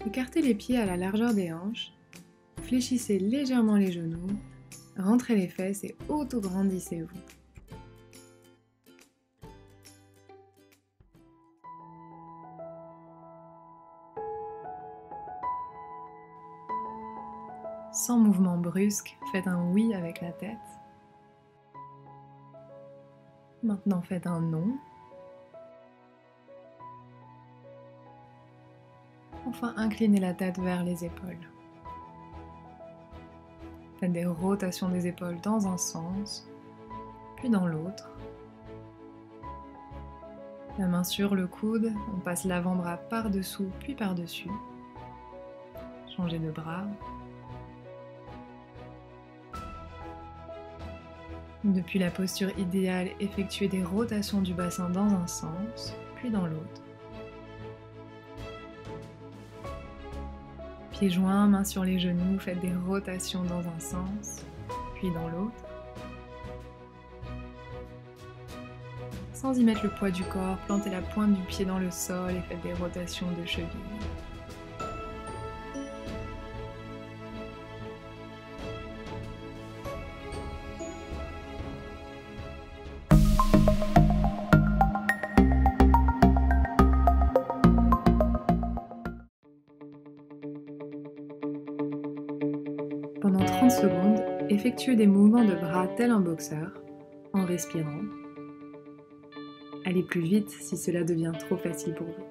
Écartez les pieds à la largeur des hanches, fléchissez légèrement les genoux, rentrez les fesses et auto-grandissez-vous. Sans mouvement brusque, faites un oui avec la tête. Maintenant faites un non. Enfin, inclinez la tête vers les épaules. Faites des rotations des épaules dans un sens, puis dans l'autre. La main sur le coude, on passe l'avant-bras par-dessous puis par-dessus. Changez de bras. Depuis la posture idéale, effectuez des rotations du bassin dans un sens, puis dans l'autre. Pieds joints, mains sur les genoux, faites des rotations dans un sens, puis dans l'autre. Sans y mettre le poids du corps, plantez la pointe du pied dans le sol et faites des rotations de cheville. Pendant 30 secondes, effectuez des mouvements de bras tel un boxeur, en respirant. Allez plus vite si cela devient trop facile pour vous.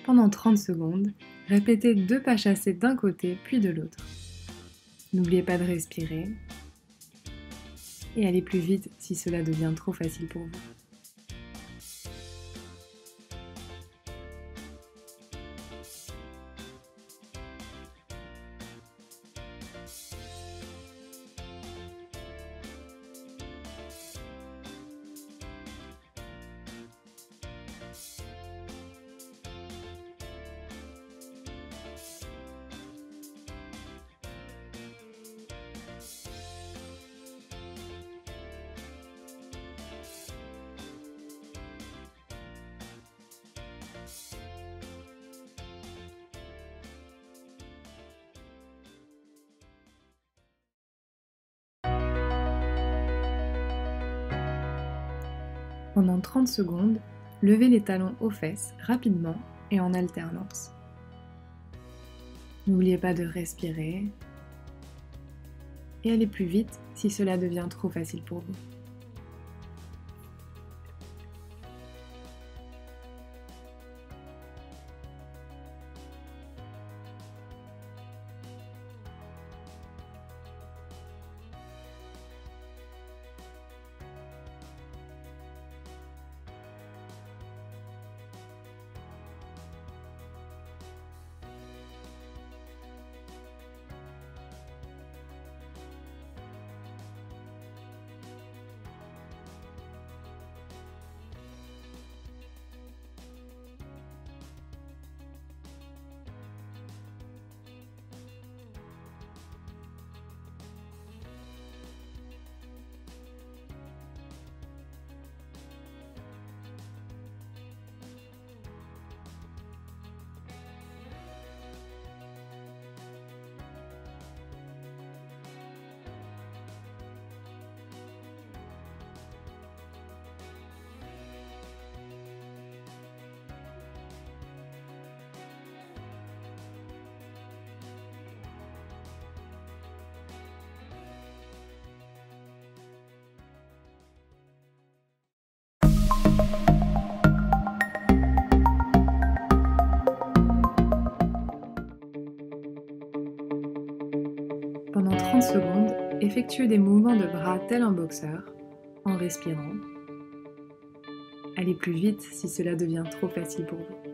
Pendant 30 secondes, répétez 2 pas chassés d'un côté puis de l'autre. N'oubliez pas de respirer et allez plus vite si cela devient trop facile pour vous. Pendant 30 secondes, levez les talons aux fesses rapidement et en alternance. N'oubliez pas de respirer et allez plus vite si cela devient trop facile pour vous. Effectuez des mouvements de bras tel un boxeur en respirant. Allez plus vite si cela devient trop facile pour vous.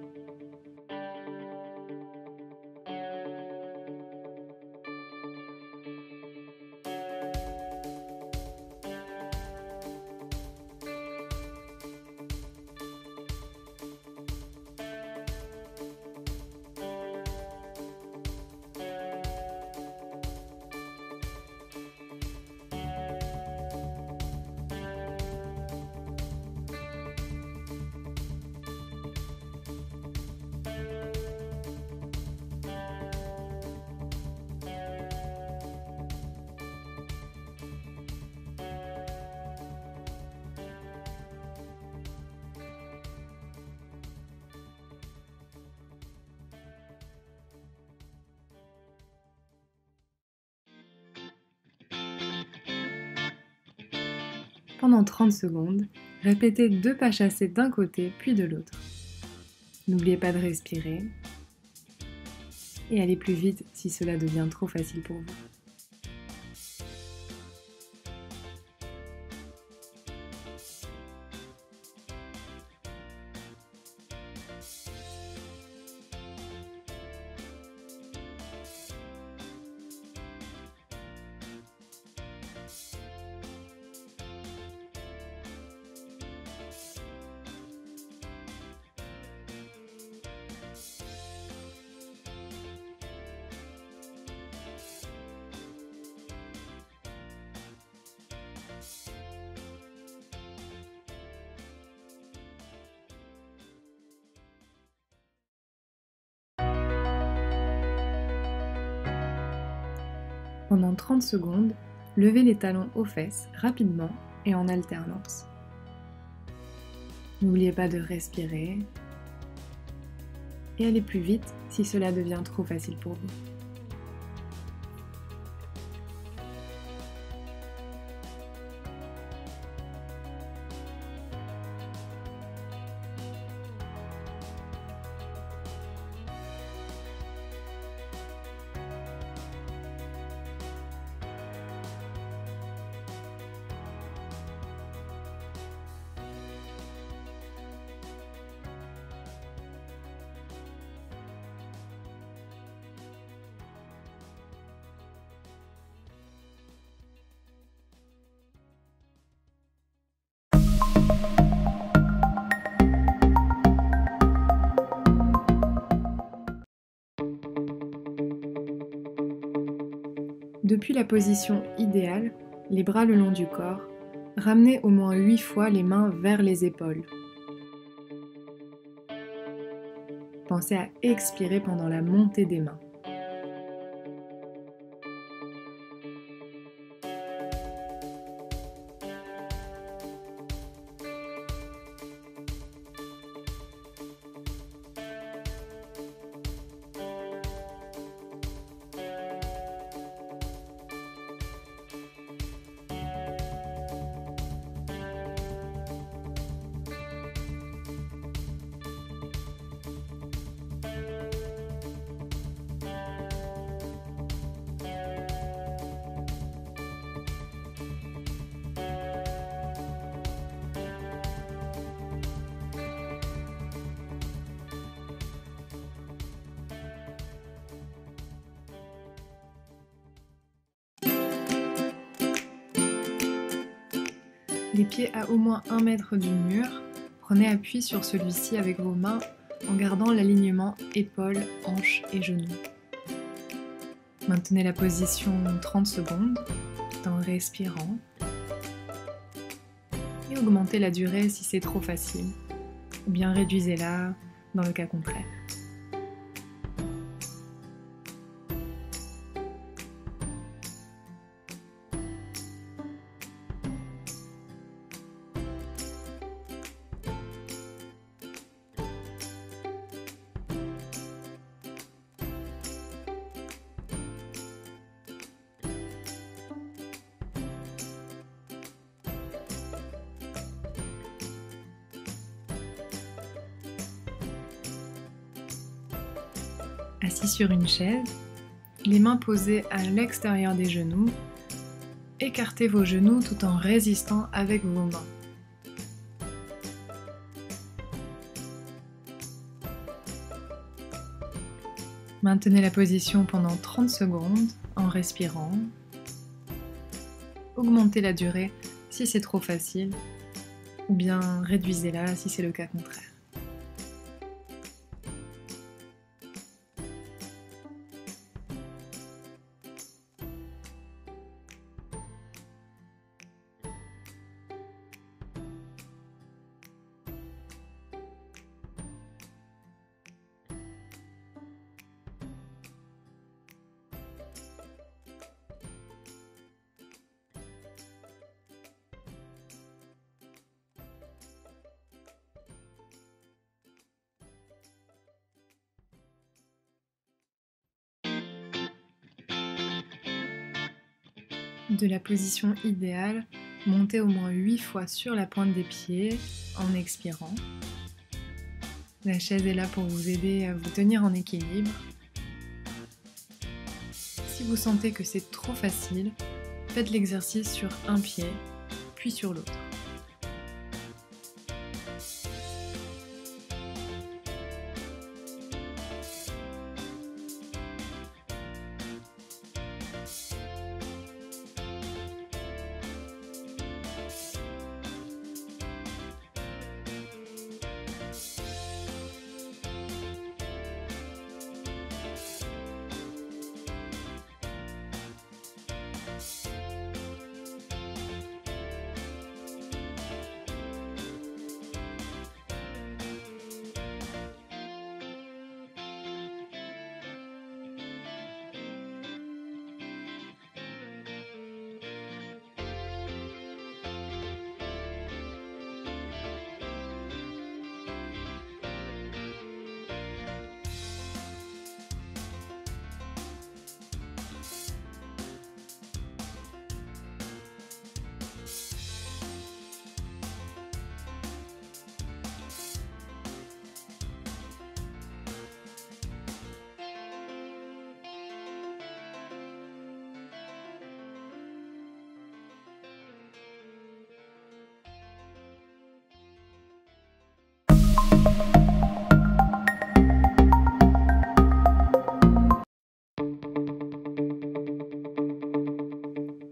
Pendant 30 secondes, répétez 2 pas chassés d'un côté puis de l'autre. N'oubliez pas de respirer et allez plus vite si cela devient trop facile pour vous. Pendant 30 secondes, levez les talons aux fesses rapidement et en alternance. N'oubliez pas de respirer et allez plus vite si cela devient trop facile pour vous. Depuis la position idéale, les bras le long du corps, ramenez au moins 8 fois les mains vers les épaules. Pensez à expirer pendant la montée des mains. Les pieds à au moins 1 mètre du mur, prenez appui sur celui-ci avec vos mains en gardant l'alignement épaules, hanches et genoux. Maintenez la position 30 secondes tout en respirant et augmentez la durée si c'est trop facile, ou bien réduisez-la dans le cas contraire. Assis sur une chaise, les mains posées à l'extérieur des genoux, Écartez vos genoux tout en résistant avec vos mains. Maintenez la position pendant 30 secondes en respirant. Augmentez la durée si c'est trop facile, ou bien réduisez-la si c'est le cas contraire. De la position idéale, montez au moins 8 fois sur la pointe des pieds en expirant. La chaise est là pour vous aider à vous tenir en équilibre. Si vous sentez que c'est trop facile, faites l'exercice sur un pied, puis sur l'autre.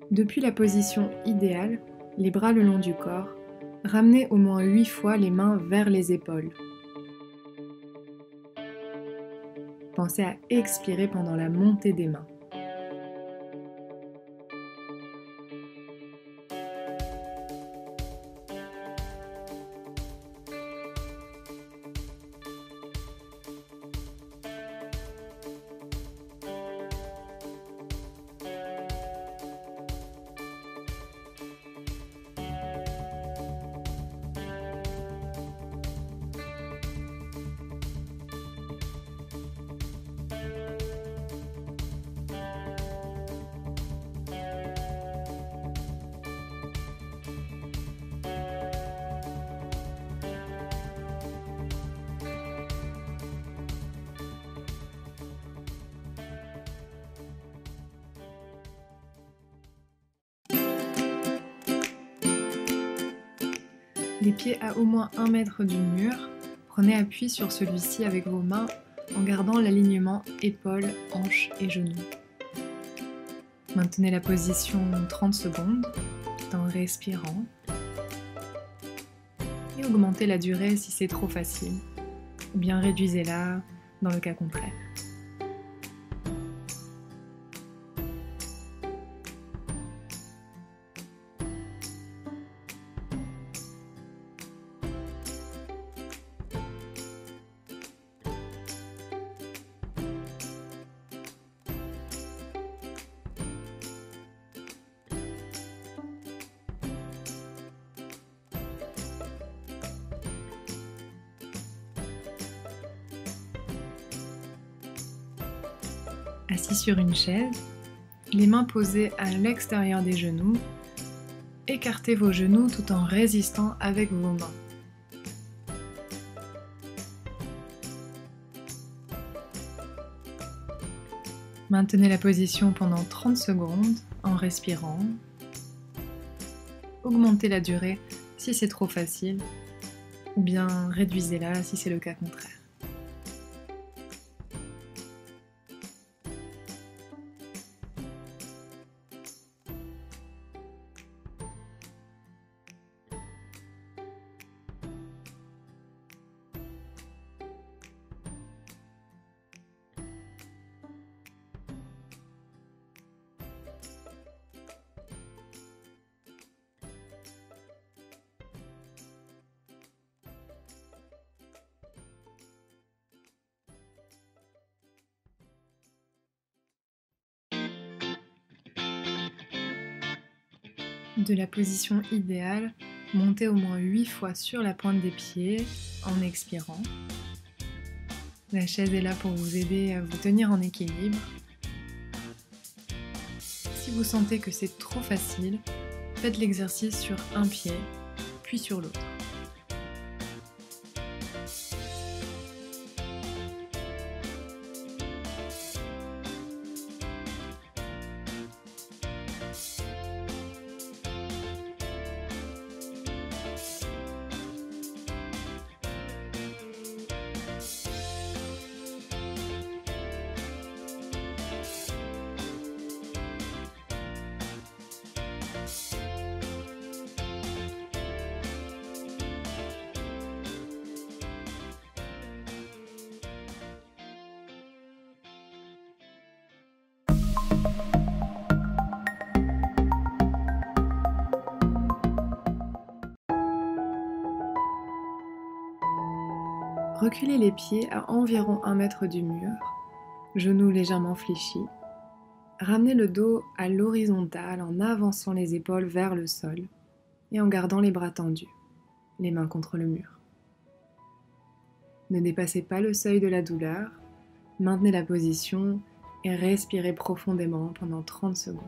Depuis la position idéale, les bras le long du corps, ramenez au moins 8 fois les mains vers les épaules. Pensez à expirer pendant la montée des mains. Les pieds à au moins 1 mètre du mur, prenez appui sur celui-ci avec vos mains en gardant l'alignement épaules, hanches et genoux. Maintenez la position 30 secondes tout en respirant et augmentez la durée si c'est trop facile, ou bien réduisez-la dans le cas contraire. Assis sur une chaise, les mains posées à l'extérieur des genoux, écartez vos genoux tout en résistant avec vos mains. Maintenez la position pendant 30 secondes en respirant. augmentez la durée si c'est trop facile, ou bien réduisez-la si c'est le cas contraire. De la position idéale, montez au moins 8 fois sur la pointe des pieds en expirant. La chaise est là pour vous aider à vous tenir en équilibre. Si vous sentez que c'est trop facile, faites l'exercice sur un pied, puis sur l'autre. Reculez les pieds à environ 1 mètre du mur, genoux légèrement fléchis. Ramenez le dos à l'horizontale en avançant les épaules vers le sol et en gardant les bras tendus, les mains contre le mur. Ne dépassez pas le seuil de la douleur, maintenez la position et respirez profondément pendant 30 secondes.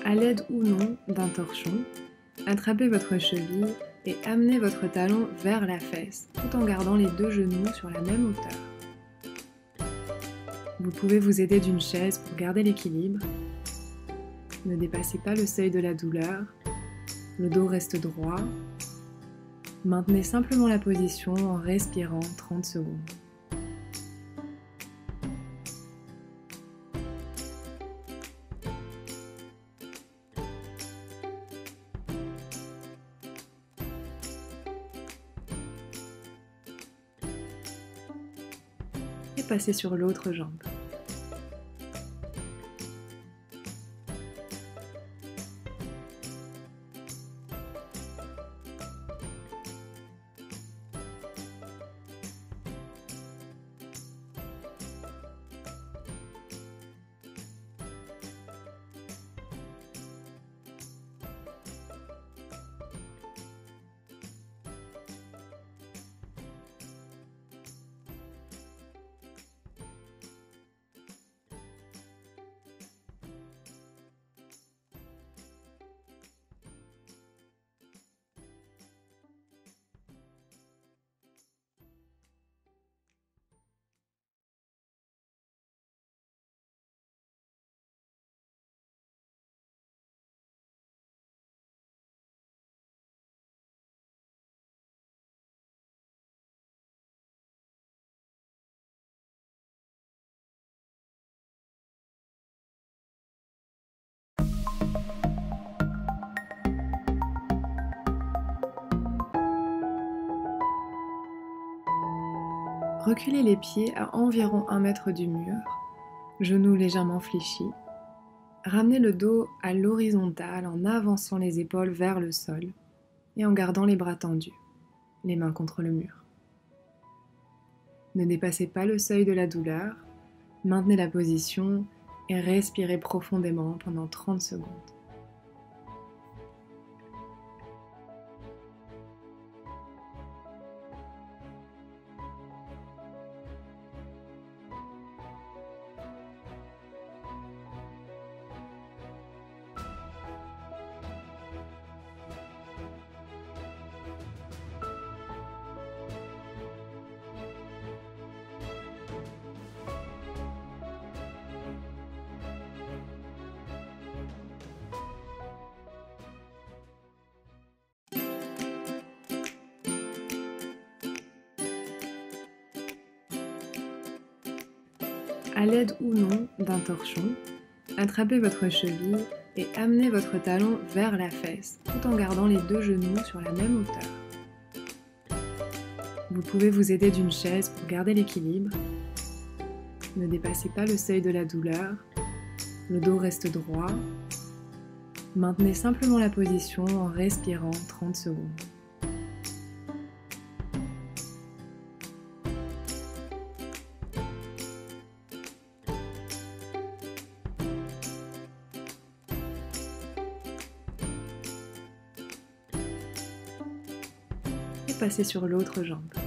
À l'aide ou non d'un torchon, attrapez votre cheville et amenez votre talon vers la fesse tout en gardant les deux genoux sur la même hauteur. Vous pouvez vous aider d'une chaise pour garder l'équilibre. Ne dépassez pas le seuil de la douleur. Le dos reste droit. Maintenez simplement la position en respirant 30 secondes. Et passez sur l'autre jambe. Reculez les pieds à environ 1 mètre du mur, genoux légèrement fléchis. Ramenez le dos à l'horizontale en avançant les épaules vers le sol et en gardant les bras tendus, les mains contre le mur. Ne dépassez pas le seuil de la douleur, maintenez la position et respirez profondément pendant 30 secondes. À l'aide ou non d'un torchon, attrapez votre cheville et amenez votre talon vers la fesse tout en gardant les deux genoux sur la même hauteur. Vous pouvez vous aider d'une chaise pour garder l'équilibre. Ne dépassez pas le seuil de la douleur. Le dos reste droit. Maintenez simplement la position en respirant 30 secondes. Et passez sur l'autre jambe.